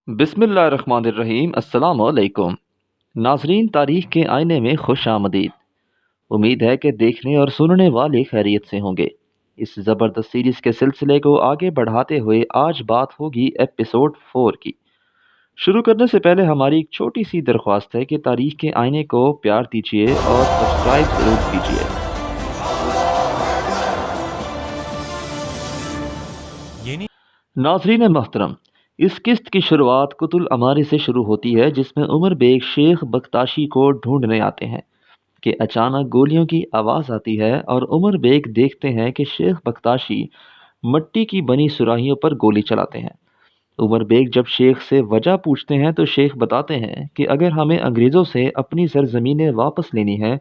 बिस्मिल्लाहिर्रहमानिर्रहीम। अस्सलाम वालेकुम नाजरीन, तारीख के आईने में खुश आमदीद। उम्मीद है कि देखने और सुनने वाले खैरियत से होंगे। इस ज़बरदस्त सीरीज़ के सिलसिले को आगे बढ़ाते हुए आज बात होगी एपिसोड 4 की। शुरू करने से पहले हमारी एक छोटी सी दरख्वास्त है कि तारीख के आईने को प्यार दीजिए और सब्सक्राइब ज़रूर कीजिए। नाजरीन मोहतरम, इस किस्त की शुरुआत कुतुल अमारे से शुरू होती है, जिसमें उमर बेग शेख बख्ताशी को ढूंढने आते हैं कि अचानक गोलियों की आवाज़ आती है और उमर बेग देखते हैं कि शेख बख्ताशी मिट्टी की बनी सुराहियों पर गोली चलाते हैं। उमर बेग जब शेख से वजह पूछते हैं तो शेख बताते हैं कि अगर हमें अंग्रेज़ों से अपनी सरजमीनें वापस लेनी है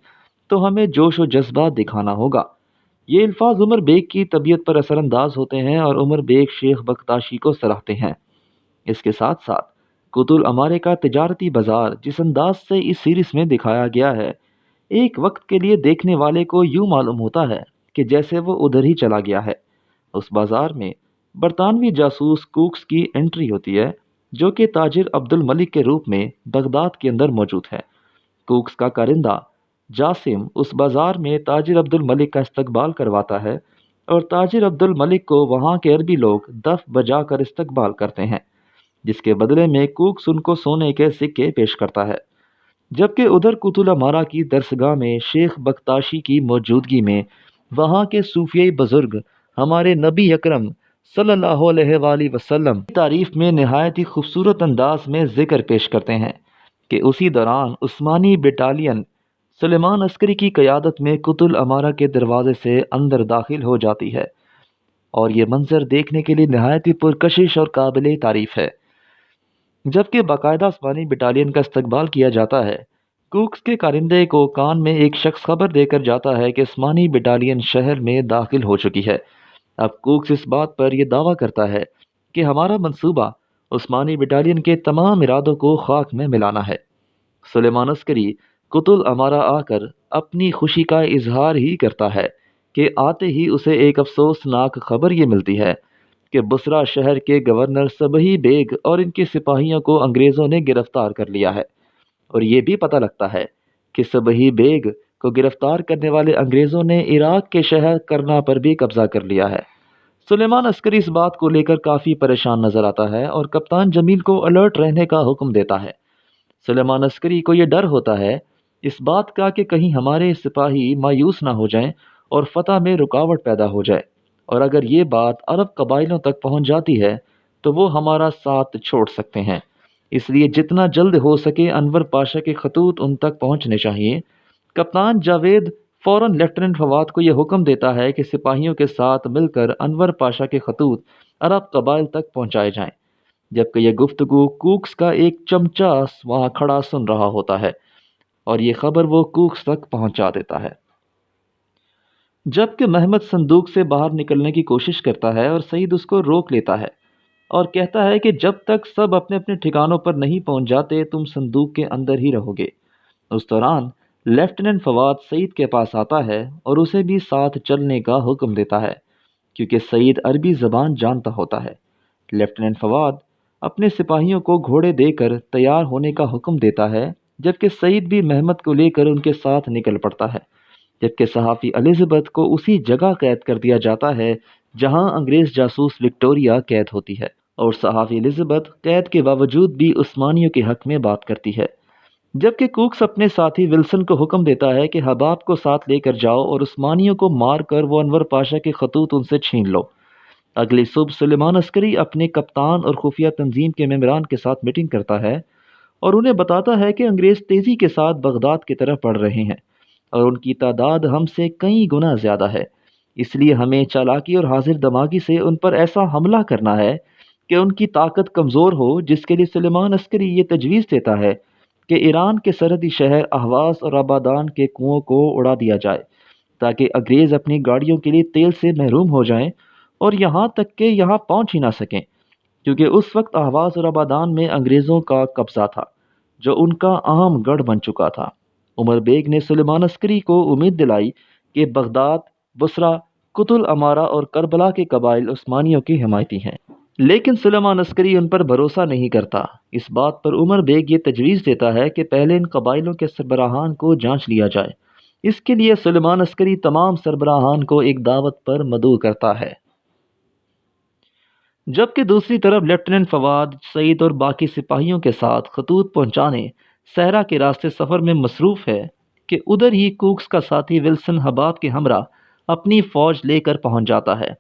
तो हमें जोश व जज्बा दिखाना होगा। ये अल्फाज उमर बेग की तबीयत पर असरअंदाज होते हैं और उमर बेग शेख बख्ताशी को सराहते हैं। इसके साथ साथ कुतुल अमारे का तिजारती बाजार जिस अंदाज से इस सीरीज में दिखाया गया है, एक वक्त के लिए देखने वाले को यूं मालूम होता है कि जैसे वो उधर ही चला गया है। उस बाजार में बरतानवी जासूस कुक्स की एंट्री होती है, जो कि ताजिर अब्दुल मलिक के रूप में बगदाद के अंदर मौजूद है। कुक्स का कारिंदा जासिम उस बाजार में ताजिर अब्दुल मलिक का इस्तकबाल करवाता है और ताजिर अब्दुल मलिक को वहाँ के अरबी लोग दफ बजा कर इस्तकबाल करते हैं, जिसके बदले में कुक्स उनको सोने के सिक्के पेश करता है। जबकि उधर कुतुल अमारा की दरसगाह में शेख बख्ताशी की मौजूदगी में वहाँ के सूफियाई बुजुर्ग हमारे नबी अकरम सल्लल्लाहु अलैहि वसल्लम की तारीफ में नहायत ही खूबसूरत अंदाज में जिक्र पेश करते हैं कि उसी दौरान उस्मानी बटालियन सुलेमान अस्करी की क़यादत में कुतुल अमारा के दरवाजे से अंदर दाखिल हो जाती है और ये मंजर देखने के लिए नहायत ही पुरकशिश और काबिल तारीफ है। जबकि बाकायदा उस्मानी बटालियन का इस्तकबाल किया जाता है, कुक्स के कारिंदे को कान में एक शख्स खबर देकर जाता है कि उस्मानी बटालियन शहर में दाखिल हो चुकी है। अब कुक्स इस बात पर यह दावा करता है कि हमारा मंसूबा उस्मानी बटालियन के तमाम इरादों को खाक में मिलाना है। सुलेमान अस्करी कुतुल अमारा आकर अपनी खुशी का इजहार ही करता है कि आते ही उसे एक अफसोसनाक खबर ये मिलती है कि बुसरा शहर के गवर्नर सबही बेग और इनके सिपाहियों को अंग्रेज़ों ने गिरफ्तार कर लिया है। और ये भी पता लगता है कि सबही बेग को गिरफ्तार करने वाले अंग्रेज़ों ने इराक के शहर करना पर भी कब्जा कर लिया है। सुलेमान अस्करी इस बात को लेकर काफ़ी परेशान नजर आता है और कप्तान जमील को अलर्ट रहने का हुक्म देता है। सुलेमान अस्करी को यह डर होता है इस बात का कि कहीं हमारे सिपाही मायूस ना हो जाएं और फतह में रुकावट पैदा हो जाए, और अगर ये बात अरब कबाइलों तक पहुंच जाती है तो वो हमारा साथ छोड़ सकते हैं। इसलिए जितना जल्द हो सके अनवर पाशा के खतूत उन तक पहुंचने चाहिए। कप्तान जावेद फौरन लेफ्टिनेंट फवाद को यह हुक्म देता है कि सिपाहियों के साथ मिलकर अनवर पाशा के खतूत अरब कबाइल तक पहुंचाए जाएं। जबकि यह गुफ्तगू कुक्स का एक चमचा वहां खड़ा सुन रहा होता है और ये खबर वो कुक्स तक पहुंचा देता है। जबकि महमद संदूक से बाहर निकलने की कोशिश करता है और सईद उसको रोक लेता है और कहता है कि जब तक सब अपने अपने ठिकानों पर नहीं पहुंच जाते तुम संदूक के अंदर ही रहोगे। उस दौरान लेफ्टिनेंट फवाद सईद के पास आता है और उसे भी साथ चलने का हुक्म देता है, क्योंकि सईद अरबी ज़बान जानता होता है। लेफ्टिनेंट फवाद अपने सिपाहियों को घोड़े देकर तैयार होने का हुक्म देता है, जबकि सईद भी महमद को लेकर उनके साथ निकल पड़ता है। जबकि सहाफ़ी एलिज़ाबेथ को उसी जगह कैद कर दिया जाता है जहां अंग्रेज़ जासूस विक्टोरिया कैद होती है, और सहाफ़ी एलिज़ाबेथ कैद के बावजूद भी उस्मानियों के हक में बात करती है। जबकि कुक्स अपने साथी विल्सन को हुक्म देता है कि हबाब को साथ लेकर जाओ और उस्मानियों को मार कर वो अनवर पाशा के खतूत उनसे छीन लो। अगली सुबह सुलेमान अस्करी अपने कप्तान और खुफिया तंजीम के मेम्बरान के साथ मीटिंग करता है और उन्हें बताता है कि अंग्रेज़ तेज़ी के साथ बगदाद की तरफ बढ़ रहे हैं और उनकी तादाद हमसे कई गुना ज़्यादा है। इसलिए हमें चालाकी और हाजिर दमागी से उन पर ऐसा हमला करना है कि उनकी ताकत कमज़ोर हो, जिसके लिए सुलेमान अस्करी ये तजवीज़ देता है कि ईरान के सरहदी शहर अहवाज और आबादान के कुओं को उड़ा दिया जाए, ताकि अंग्रेज़ अपनी गाड़ियों के लिए तेल से महरूम हो जाएं और यहाँ तक कि यहाँ पहुँच ही ना सकें, क्योंकि उस वक्त अहवाज और आबादान में अंग्रेज़ों का कब्ज़ा था, जो उनका अहम गढ़ बन चुका था। उमर बेग ने सुलेमान अस्करी को उम्मीद दिलाई कि बगदाद, बुसरा, कुतुल अमारा और करबला के कबाइल उस्मानियों की हिमायती हैं। لیکن سلیمان عسکری ان پر بھروسہ نہیں کرتا۔ اس بات پر عمر بیگ یہ تجویز دیتا ہے کہ پہلے ان قبائلوں کے سربراہان کو جانچ لیا جائے۔ اس کے لیے سلیمان عسکری تمام سربراہان کو ایک دعوت پر مدعو کرتا ہے، جبکہ دوسری طرف لیفٹیننٹ فواد سعید اور باقی سپاہیوں کے ساتھ خطوط پہنچانے صحرا کے راستے سفر میں مصروف ہے کہ ادھر ہی کوکس کا ساتھی ولسن حباب کے ہمراہ اپنی فوج لے کر پہنچ جاتا ہے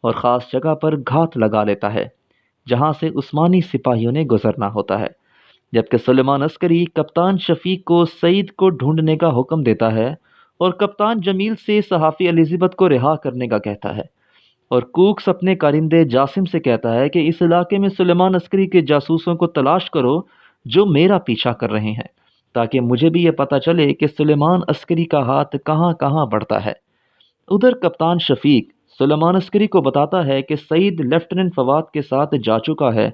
اور خاص جگہ پر گھات لگا لیتا ہے جہاں سے عثمانی سپاہیوں نے گزرنا ہوتا ہے، جبکہ سلیمان عسکری کپتان شفیق کو سعید کو ڈھونڈنے کا حکم دیتا ہے اور کپتان جمیل سے صحافی الزبتھ کو رہا کرنے کا کہتا ہے، اور کوکس اپنے کارندے جاسم سے کہتا ہے کہ اس علاقے میں سلیمان عسکری کے جاسوسوں کو تلاش کرو جو میرا پیچھا کر رہے ہیں، تاکہ مجھے بھی یہ پتہ چلے کہ سلیمان عسکری کا ہاتھ کہاں کہاں بڑھتا ہے۔ ادھر کپتان شفیق سلیمان عسکری کو بتاتا ہے کہ سعید لیفٹیننٹ فواد کے ساتھ جا چکا ہے،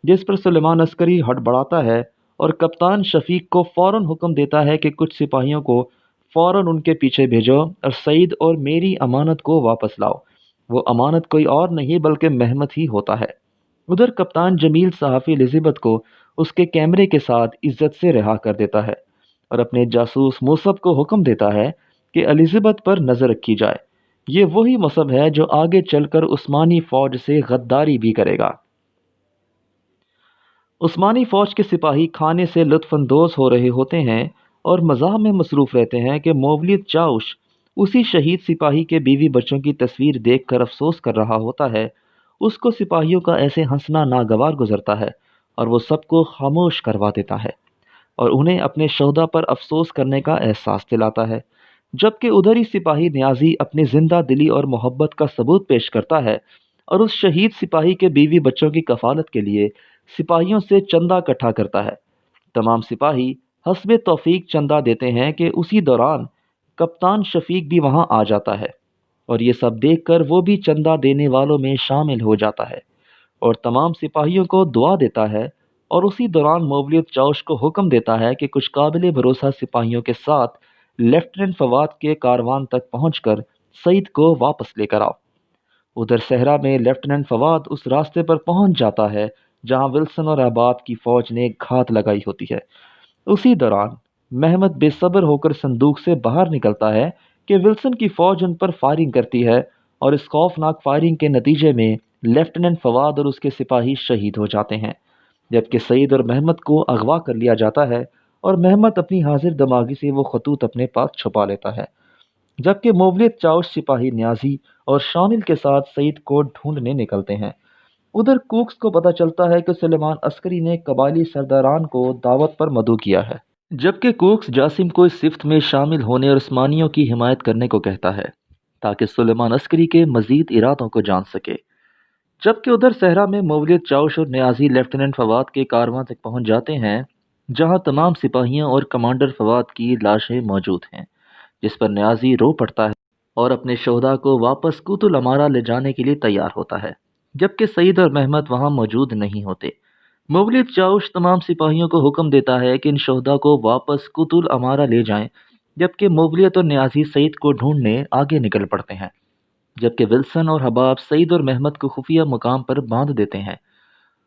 جس پر سلیمان عسکری ہٹ بڑھاتا ہے اور کپتان شفیق کو فوراً حکم دیتا ہے کہ کچھ سپاہیوں کو فوراً ان کے پیچھے بھیجو اور سعید اور میری امانت کو واپس لاؤ۔ وہ امانت کوئی اور نہیں بلکہ مہمت ہی ہوتا ہے۔ ادھر کپتان جمیل صحافی الزبتھ کو اس کے کیمرے کے ساتھ عزت سے رہا کر دیتا ہے اور اپنے جاسوس موصب کو حکم دیتا ہے کہ الزبتھ پر نظر رکھی جائے۔ یہ وہی مصب ہے جو آگے چل کر عثمانی فوج سے غداری بھی کرے گا۔ عثمانی فوج کے سپاہی کھانے سے لطف اندوز ہو رہے ہوتے ہیں اور مزاح میں مصروف رہتے ہیں کہ مولود چاوش اسی شہید سپاہی کے بیوی بچوں کی تصویر دیکھ کر افسوس کر رہا ہوتا ہے۔ اس کو سپاہیوں کا ایسے ہنسنا ناگوار گزرتا ہے اور وہ سب کو خاموش کروا دیتا ہے اور انہیں اپنے شہدا پر افسوس کرنے کا احساس دلاتا ہے، جبکہ ادھر ہی سپاہی نیازی اپنی زندہ دلی اور محبت کا ثبوت پیش کرتا ہے اور اس شہید سپاہی کے بیوی بچوں کی کفالت کے لیے سپاہیوں سے چندہ اکٹھا کرتا ہے۔ تمام سپاہی حسب توفیق چندہ دیتے ہیں کہ اسی دوران کپتان شفیق بھی وہاں آ جاتا ہے اور یہ سب دیکھ کر وہ بھی چندہ دینے والوں میں شامل ہو جاتا ہے اور تمام سپاہیوں کو دعا دیتا ہے، اور اسی دوران مولود چاوش کو حکم دیتا ہے کہ کچھ قابل بھروسہ سپاہیوں کے ساتھ لیفٹیننٹ فواد کے کاروان تک پہنچ کر سعید کو واپس لے کر آؤ۔ ادھر صحرا میں لیفٹیننٹ فواد اس راستے پر پہنچ جاتا ہے جہاں ولسن اور احباب کی فوج نے گھات لگائی ہوتی ہے۔ اسی دوران محمد بے صبر ہو کر صندوق سے باہر نکلتا ہے کہ ولسن کی فوج ان پر فائرنگ کرتی ہے اور اس خوفناک فائرنگ کے نتیجے میں لیفٹیننٹ فواد اور اس کے سپاہی شہید ہو جاتے ہیں، جبکہ سعید اور محمد کو اغوا کر لیا جاتا ہے اور محمد اپنی حاضر دماغی سے وہ خطوط اپنے پاس چھپا لیتا ہے، جبکہ مولود چاوش سپاہی نیازی اور شامل کے ساتھ سعید کو ڈھونڈنے نکلتے ہیں۔ ادھر کوکس کو پتہ چلتا ہے کہ سلیمان عسکری نے قبائلی سرداران کو دعوت پر مدعو کیا ہے، جبکہ کوکس جاسم کو اس صفت میں شامل ہونے اور عثمانیوں کی حمایت کرنے کو کہتا ہے تاکہ سلیمان عسکری کے مزید ارادوں کو جان سکے، جبکہ ادھر صحرا میں مولود چاوش اور نیازی لیفٹیننٹ فواد کے کارواں تک پہنچ جاتے ہیں جہاں تمام سپاہیوں اور کمانڈر فواد کی لاشیں موجود ہیں، جس پر نیازی رو پڑتا ہے اور اپنے شہدا کو واپس کوت الامارہ لے جانے کے لیے تیار ہوتا ہے، جبکہ سعید اور محمد وہاں موجود نہیں ہوتے۔ مولود چاوش تمام سپاہیوں کو حکم دیتا ہے کہ ان شہدا کو واپس کوت الامارہ لے جائیں، جبکہ مغلیت اور نیازی سعید کو ڈھونڈنے آگے نکل پڑتے ہیں، جبکہ ولسن اور حباب سعید اور محمد کو خفیہ مقام پر باندھ دیتے ہیں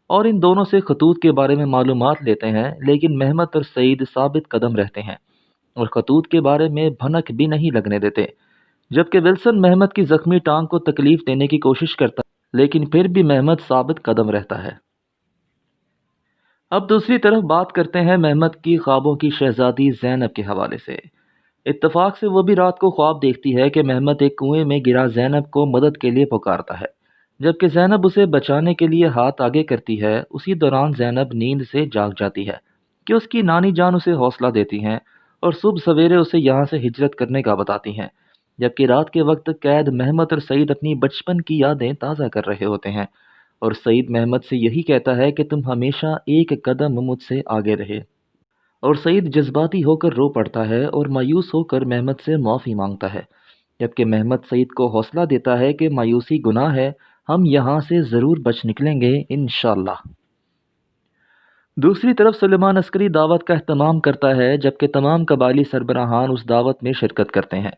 اور ان دونوں سے خطوط کے بارے میں معلومات لیتے ہیں، لیکن محمد اور سعید ثابت قدم رہتے ہیں اور خطوط کے بارے میں بھنک بھی نہیں لگنے دیتے، جبکہ ولسن محمد کی زخمی ٹانگ کو تکلیف دینے کی کوشش کرتا ہے، لیکن پھر بھی محمد ثابت قدم رہتا ہے۔ اب دوسری طرف بات کرتے ہیں محمد کی خوابوں کی شہزادی زینب کے حوالے سے۔ اتفاق سے وہ بھی رات کو خواب دیکھتی ہے کہ محمد ایک کنویں میں گرا زینب کو مدد کے لیے پکارتا ہے، جبکہ زینب اسے بچانے کے لیے ہاتھ آگے کرتی ہے۔ اسی دوران زینب نیند سے جاگ جاتی ہے کہ اس کی نانی جان اسے حوصلہ دیتی ہیں اور صبح سویرے اسے یہاں سے ہجرت کرنے کا بتاتی ہیں، جبکہ رات کے وقت قید محمد اور سعید اپنی بچپن کی یادیں تازہ کر رہے ہوتے ہیں اور سعید محمد سے یہی کہتا ہے کہ تم ہمیشہ ایک قدم مجھ سے آگے رہے، اور سعید جذباتی ہو کر رو پڑتا ہے اور مایوس ہو کر محمد سے معافی مانگتا ہے، جبکہ محمد سعید کو حوصلہ دیتا ہے کہ مایوسی گناہ ہے، ہم یہاں سے ضرور بچ نکلیں گے انشاءاللہ۔ دوسری طرف سلیمان عسکری دعوت کا اہتمام کرتا ہے، جبکہ تمام قبائلی سربراہان اس دعوت میں شرکت کرتے ہیں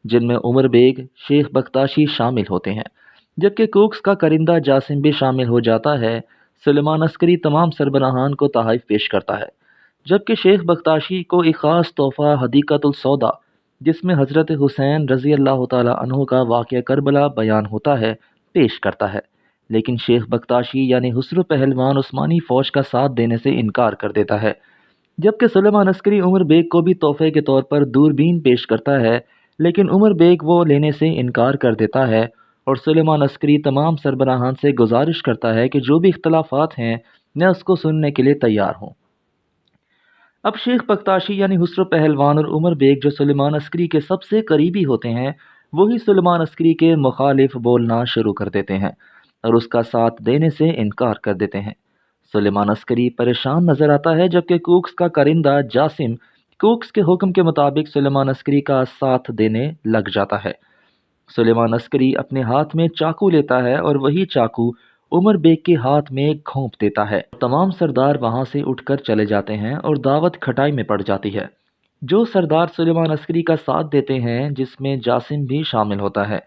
جن میں عمر بیگ، شیخ بختاشی شامل ہوتے ہیں، जबकि कोक्स का करिंदा जासिम भी शामिल हो जाता है। सुलेमान अस्करी तमाम सरबराहान को तोहफ़े पेश करता है, जबकि शेख बख्ताशी को एक ख़ास तोहफ़ा हदीक़तुल सौदा, जिसमें हज़रत हुसैन रज़ी अल्लाह तआला अन्हु का वाक़या करबला बयान होता है, पेश करता है। लेकिन शेख बख्ताशी यानी हुस्र पहलवान उस्मानी फ़ौज का साथ देने से इनकार कर देता है, जबकि सुलेमान अस्करी उमर बेग को भी तोहफ़े के तौर पर दूरबीन पेश करता है, लेकिन उमर बेग वो लेने से इनकार कर देता है और सुलेमान अस्करी तमाम सरबराहान से गुजारिश करता है कि जो भी इख्तलाफात हैं मैं उसको सुनने के लिए तैयार हूँ। अब शेख बख्ताशी यानी हुस्र पहलवान और उमर बेग जो सुलेमान अस्करी के सबसे करीबी होते हैं, वही सुलेमान अस्करी के मुखालिफ बोलना शुरू कर देते हैं और उसका साथ देने से इनकार कर देते हैं। सुलेमान अस्करी परेशान नजर आता है, जबकि कोक्स का करिंदा जासिम कोक्स के हुक्म के मुताबिक सुलेमान अस्करी का साथ देने लग जाता है। सुलेमान अस्करी अपने हाथ में चाकू लेता है और वही चाकू उमर बेग के हाथ में घोंप देता है। तमाम सरदार वहां से उठकर चले जाते हैं और दावत खटाई में पड़ जाती है। जो सरदार सुलेमान अस्करी का साथ देते हैं, जिसमें जासिम भी शामिल होता है,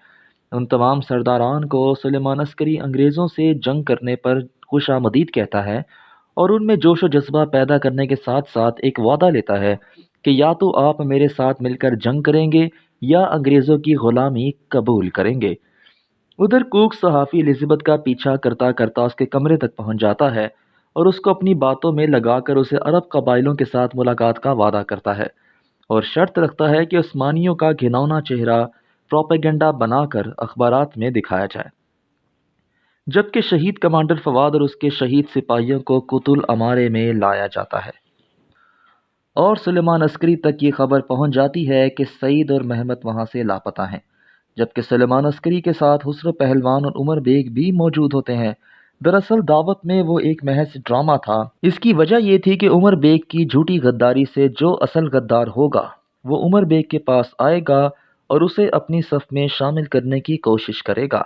उन तमाम सरदारान को सुलेमान अस्करी अंग्रेज़ों से जंग करने पर खुशामदीद कहता है और उनमें जोश व जज्बा पैदा करने के साथ साथ एक वादा लेता है कि या तो आप मेरे साथ मिलकर जंग करेंगे या अंग्रेज़ों की ग़ुलामी कबूल करेंगे। उधर कुक सहाफ़ी एलिज़ाबेथ का पीछा करता करता उसके कमरे तक पहुंच जाता है और उसको अपनी बातों में लगाकर उसे अरब कबाइलों के साथ मुलाकात का वादा करता है और शर्त रखता है कि उस्मानियों का घिनौना चेहरा प्रोपेगेंडा बनाकर अखबारात में दिखाया जाए, जबकि शहीद कमांडर फवाद और उसके शहीद सिपाहियों को कुतुल अमारे में लाया जाता है। और सुलेमान अस्करी तक ये खबर पहुंच जाती है कि सईद और महमद वहां से लापता हैं, जबकि सुलेमान अस्करी के साथ हुस्र पहलवान और उमर बेग भी मौजूद होते हैं। दरअसल दावत में वो एक महज ड्रामा था। इसकी वजह ये थी कि उमर बेग की झूठी गद्दारी से जो असल गद्दार होगा वो उमर बेग के पास आएगा और उसे अपनी सफ में शामिल करने की कोशिश करेगा।